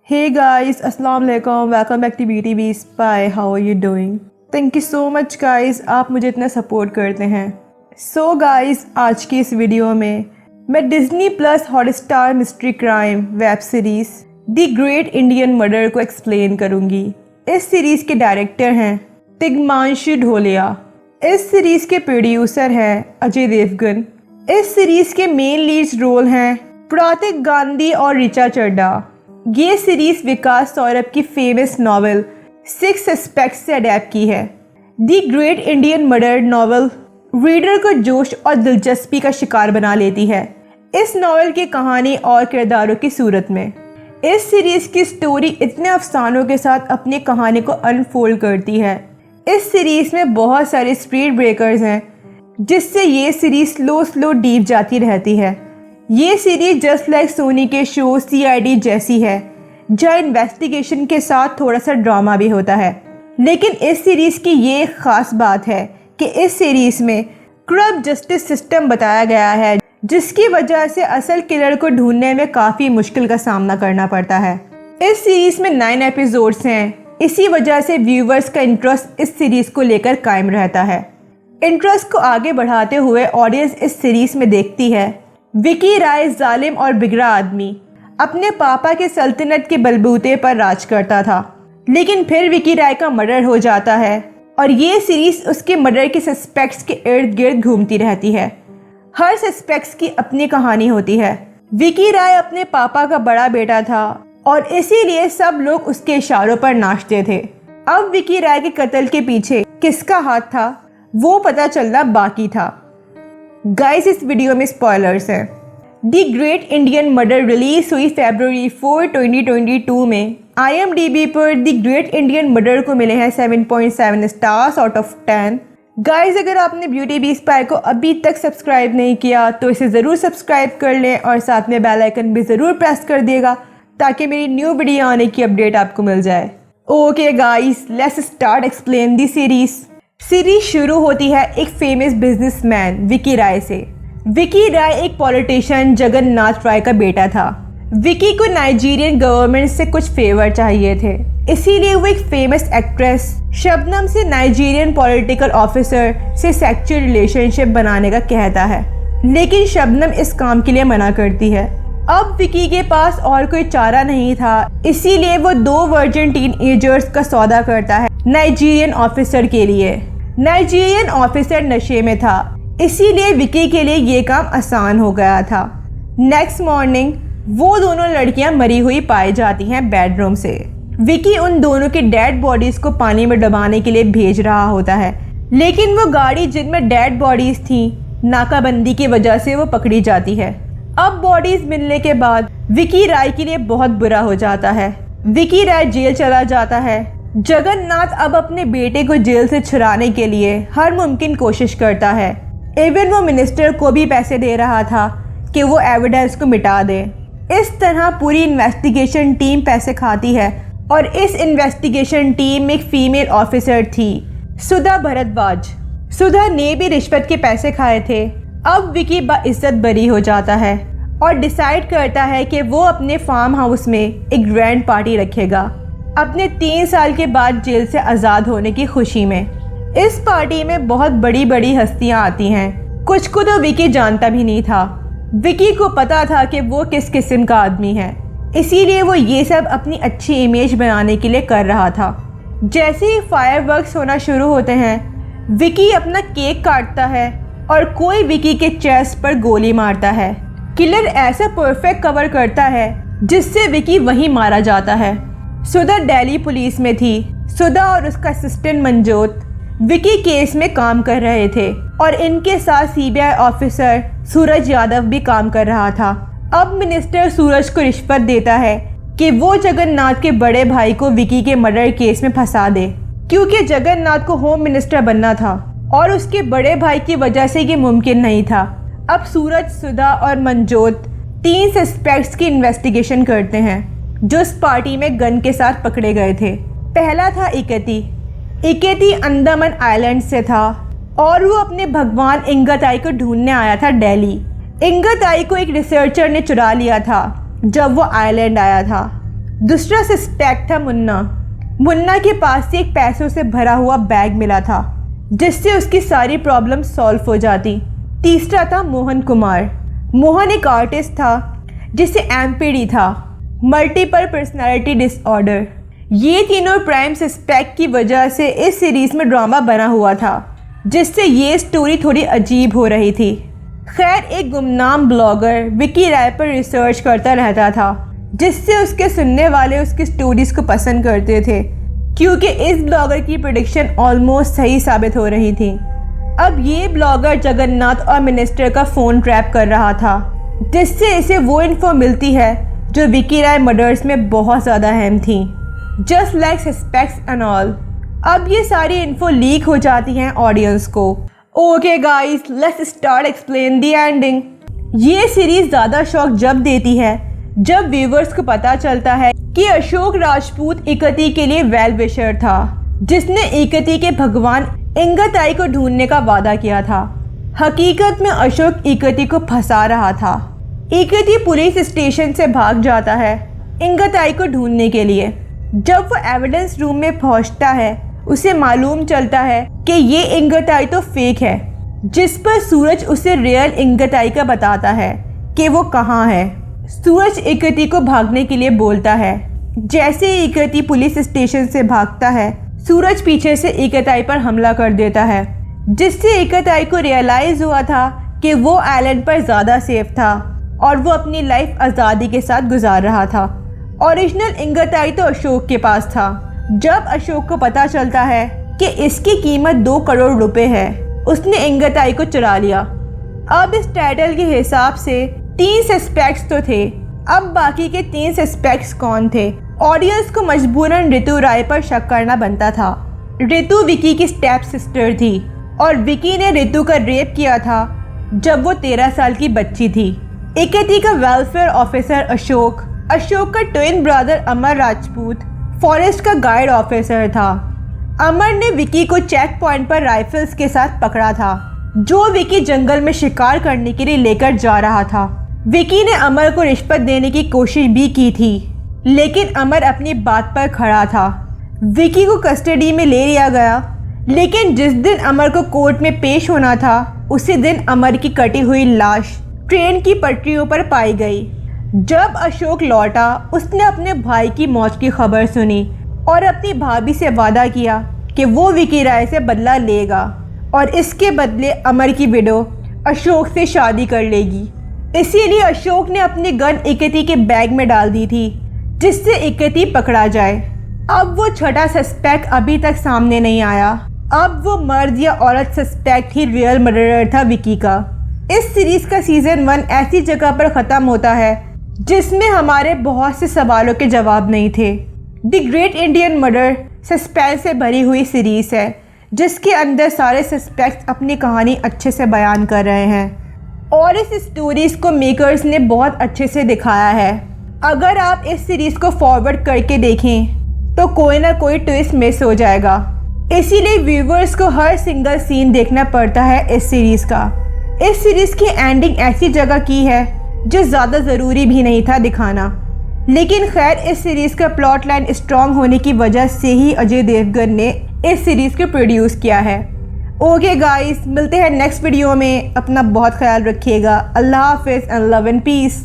Hey guys, Assalamu alaikum. Welcome back to Beauty Bee Spy. How are you doing? Thank you so much guys. आप मुझे इतना support करते हैं. So guys, आज की इस वीडियो में मैं Disney plus Hotstar mystery crime web series the great Indian murder को एक्सप्लेन करूंगी. इस सीरीज के डायरेक्टर हैं तिग्मांशु ढोलिया. इस सीरीज के प्रोड्यूसर हैं अजय देवगन. इस सीरीज के मेन लीड्स रोल हैं प्रातिक गांधी और ऋचा चड्ढा. ये सीरीज विकास सौरभ की फेमस नॉवल 6 सस्पेक्ट्स से अडेप्ट की है. The great Indian murder novel reader को जोश और दिलचस्पी का शिकार बना लेती है इस नॉवल की कहानी और किरदारों की सूरत में. इस सीरीज की स्टोरी इतने अफसानों के साथ अपनी कहानी को अनफोल्ड करती है. इस सीरीज में बहुत सारे स्पीड ब्रेकर्स हैं जिससे ये सीरीज स्लो डीप जाती रहती है. ये सीरीज जस्ट लाइक सोनी के शो CID जैसी है जहाँ इन्वेस्टिगेशन के साथ थोड़ा सा ड्रामा भी होता है. लेकिन इस सीरीज की ये एक ख़ास बात है कि इस सीरीज में करप्ट जस्टिस सिस्टम बताया गया है जिसकी वजह से असल किलर को ढूंढने में काफ़ी मुश्किल का सामना करना पड़ता है. इस सीरीज में 9 एपिसोड्स हैं. इसी वजह से व्यूवर्स का इंटरेस्ट इस सीरीज को लेकर कायम रहता है. इंटरेस्ट को आगे बढ़ाते हुए ऑडियंस इस सीरीज में देखती है विकी राय जालिम और बिगड़ा आदमी अपने पापा के सल्तनत के बलबूते पर राज करता था. लेकिन फिर विकी राय का मर्डर हो जाता है और ये सीरीज उसके मर्डर के सस्पेक्ट्स के इर्द गिर्द घूमती रहती है. हर सस्पेक्ट्स की अपनी कहानी होती है. विकी राय अपने पापा का बड़ा बेटा था और इसीलिए सब लोग उसके इशारों पर नाचते थे. अब विकी राय के कत्ल के पीछे किसका हाथ था वो पता चलना बाकी था. गाइस, इस वीडियो में स्पॉयलर्स हैं. The great Indian murder release हुई February 4, 2022 में. IMDb पर द ग्रेट इंडियन मर्डर को मिले हैं 7.7 स्टार्स आउट ऑफ 10. गाइस, अगर आपने ब्यूटी बी स्पाई को अभी तक सब्सक्राइब नहीं किया तो इसे ज़रूर सब्सक्राइब कर लें और साथ में बेल आइकन भी ज़रूर प्रेस कर दिएगा ताकि मेरी न्यू वीडियो आने की अपडेट आपको मिल जाए. Okay guys, let's start explain the series. Series शुरू होती है एक फेमस बिजनेसमैन विकी राय से. विकी राय एक पॉलिटिशियन जगन्नाथ राय का बेटा था. विकी को नाइजीरियन गवर्नमेंट से कुछ फेवर चाहिए थे, इसीलिए वो एक फेमस एक्ट्रेस शबनम से नाइजीरियन पॉलिटिकल ऑफिसर से सेक्सुअल रिलेशनशिप बनाने का कहता है. लेकिन शबनम इस काम के लिए मना करती है. अब विकी के पास और कोई चारा नहीं था, इसीलिए वो 2 वर्जिन टीनएजर्स का सौदा करता है नाइजीरियन ऑफिसर के लिए. नाइजीरियन ऑफिसर नशे में था, इसीलिए विकी के लिए ये काम आसान हो गया था. नेक्स्ट मॉर्निंग वो दोनों लड़कियां मरी हुई पाई जाती हैं बेडरूम से. विकी उन दोनों की डेड बॉडीज को पानी में डुबाने के लिए भेज रहा होता है, लेकिन वो गाड़ी जिनमें डेड बॉडीज थी नाकाबंदी की वजह से वो पकड़ी जाती है. अब बॉडीज मिलने के बाद विकी राय के लिए बहुत बुरा हो जाता है. विकी राय जेल चला जाता है. जगन्नाथ अब अपने बेटे को जेल से छुड़ाने के लिए हर मुमकिन कोशिश करता है. इवन वो मिनिस्टर को भी पैसे दे रहा था कि वो एविडेंस को मिटा दे. इस तरह पूरी इन्वेस्टिगेशन टीम पैसे खाती है और इस इन्वेस्टिगेशन टीम में एक फीमेल ऑफिसर थी, सुधा भरद्वाज. सुधा ने भी रिश्वत के पैसे खाए थे. अब विकी बाइज्जत बरी हो जाता है और डिसाइड करता है कि वो अपने फार्म हाउस में एक ग्रैंड पार्टी रखेगा अपने 3 साल के बाद जेल से आज़ाद होने की खुशी में. इस पार्टी में बहुत बड़ी बड़ी हस्तियां आती हैं. कुछ को तो विकी जानता भी नहीं था. विकी को पता था कि वो किस किस्म का आदमी है, इसीलिए वो ये सब अपनी अच्छी इमेज बनाने के लिए कर रहा था. जैसे ही फायरवर्क्स होना शुरू होते हैं विकी अपना केक काटता है और कोई विकी के चेस्ट पर गोली मारता है. किलर ऐसा परफेक्ट कवर करता है जिससे विकी वहीं मारा जाता है. सुधा दिल्ली पुलिस में थी. सुधा और उसका असिस्टेंट मंजोत विकी केस में काम कर रहे थे और इनके साथ CBI ऑफिसर सूरज यादव भी काम कर रहा था. अब मिनिस्टर सूरज को रिश्वत देता है कि वो जगन्नाथ के बड़े भाई को विकी के मर्डर केस में फंसा दे, क्योंकि जगन्नाथ को होम मिनिस्टर बनना था और उसके बड़े भाई की वजह से ये मुमकिन नहीं था. अब सूरज, सुधा और मंजोत 3 सस्पेक्ट्स की इन्वेस्टिगेशन करते हैं जो इस पार्टी में गन के साथ पकड़े गए थे. पहला था इकेती. इकेती अंडमान आइलैंड से था और वो अपने भगवान इंगताई को ढूंढने आया था दिल्ली. इंगताई को एक रिसर्चर ने चुरा लिया था जब वो आइलैंड आया था. दूसरा सस्पेक्ट था मुन्ना। मुन्ना के पास से एक पैसों से भरा हुआ बैग मिला था जिससे उसकी सारी प्रॉब्लम सॉल्व हो जाती। तीसरा था मोहन कुमार। मोहन एक आर्टिस्ट था जिसे एमपीडी था, मल्टीपल पर्सनालिटी डिसऑर्डर। ये तीनों प्राइम सस्पेक्ट की वजह से इस सीरीज में ड्रामा बना हुआ था जिससे ये स्टोरी थोड़ी अजीब हो रही थी। खैर, एक गुमनाम ब्लॉगर विकी राय पर रिसर्च करता रहता था जिससे उसके सुनने वाले उसकी स्टोरीज को पसंद करते थे क्योंकि इस ब्लॉगर की प्रेडिक्शन ऑलमोस्ट सही साबित हो रही थी। अब ये ब्लॉगर जगन्नाथ और मिनिस्टर का फ़ोन ट्रैप कर रहा था जिससे इसे वो इन्फो मिलती है जो विकी राय मर्डर्स में बहुत ज़्यादा अहम थी, just like suspects and all. अब ये सारी इन्फो लीक हो जाती हैं ऑडियंस को। Okay guys, let's start explain the ending. ये सीरीज ज़्यादा शॉक जब देती है जब व्यूवर्स को पता चलता है कि अशोक राजपूत इकती के लिए वेल विशर था जिसने इकती के भगवान इंगताई को ढूंढने का वादा किया था। हकीकत में अशोक इकती को फंसा रहा था। इकती पुलिस स्टेशन से भाग जाता है इंगताई को ढूंढने के लिए। जब वो एविडेंस रूम में पहुंचता है उसे मालूम चलता है कि ये इंगताई तो फेक है, जिस पर सूरज उसे रियल इंगताई का बताता है कि वो कहाँ है। सूरज इकती को भागने के लिए बोलता है। जैसे ही इकती पुलिस स्टेशन से भागता है, सूरज पीछे से इकताई पर हमला कर देता है जिससे इकताई को रियलाइज हुआ था कि वो आइलैंड पर ज़्यादा सेफ था और वो अपनी लाइफ आज़ादी के साथ गुजार रहा था। ओरिजिनल इंगताई तो अशोक के पास था। जब अशोक को पता चलता है कि इसकी कीमत 2 करोड़ रुपए है, उसने इंगताई को चुरा लिया। अब इस टाइटल के हिसाब से 3 सस्पेक्ट्स तो थे। अब बाकी के 3 सस्पेक्ट्स कौन थे? ऑडियंस को मजबूरन ऋतु राय पर शक करना बनता था। ऋतु विकी की स्टेप सिस्टर थी और विकी ने ऋतु का रेप किया था जब वो 13 साल की बच्ची थी। इकती का वेलफेयर ऑफिसर अशोक, अशोक का ट्विन ब्रदर अमर राजपूत फॉरेस्ट का गाइड ऑफिसर था। अमर ने विकी को चेक पॉइंट पर राइफल्स के साथ पकड़ा था जो विकी जंगल में शिकार करने के लिए लेकर जा रहा था। विकी ने अमर को रिश्वत देने की कोशिश भी की थी लेकिन अमर अपनी बात पर खड़ा था। विकी को कस्टडी में ले लिया गया लेकिन जिस दिन अमर को कोर्ट में पेश होना था उसी दिन अमर की कटी हुई लाश ट्रेन की पटरियों पर पाई गई। जब अशोक लौटा उसने अपने भाई की मौत की खबर सुनी और अपनी भाभी से वादा किया कि वो विकी राय से बदला लेगा और इसके बदले अमर की विडो अशोक से शादी कर लेगी। इसीलिए अशोक ने अपनी गन इकती के बैग में डाल दी थी जिससे इकती पकड़ा जाए। अब वो छठा सस्पेक्ट अभी तक सामने नहीं आया। अब वो मर्द या औरत सस्पेक्ट ही रियल मर्डरर था विकी का। इस सीरीज का सीजन 1 ऐसी जगह पर ख़त्म होता है जिसमें हमारे बहुत से सवालों के जवाब नहीं थे। The great Indian murder suspense से भरी हुई सीरीज है जिसके अंदर सारे सस्पेक्ट्स अपनी कहानी अच्छे से बयान कर रहे हैं और इस स्टोरीज को मेकर्स ने बहुत अच्छे से दिखाया है। अगर आप इस सीरीज को फॉरवर्ड करके देखें तो कोई ना कोई ट्विस्ट मिस हो जाएगा, इसीलिए व्यूवर्स को हर सिंगल सीन देखना पड़ता है इस सीरीज का। इस सीरीज की एंडिंग ऐसी जगह की है जो ज़्यादा ज़रूरी भी नहीं था दिखाना, लेकिन खैर इस सीरीज का प्लॉट लाइन स्ट्रॉन्ग होने की वजह से ही अजय देवगन ने इस सीरीज को प्रोड्यूस किया है। ओके गाइस, मिलते हैं नेक्स्ट वीडियो में। अपना बहुत ख्याल रखिएगा। अल्लाह हाफिज़ एंड लव एंड पीस।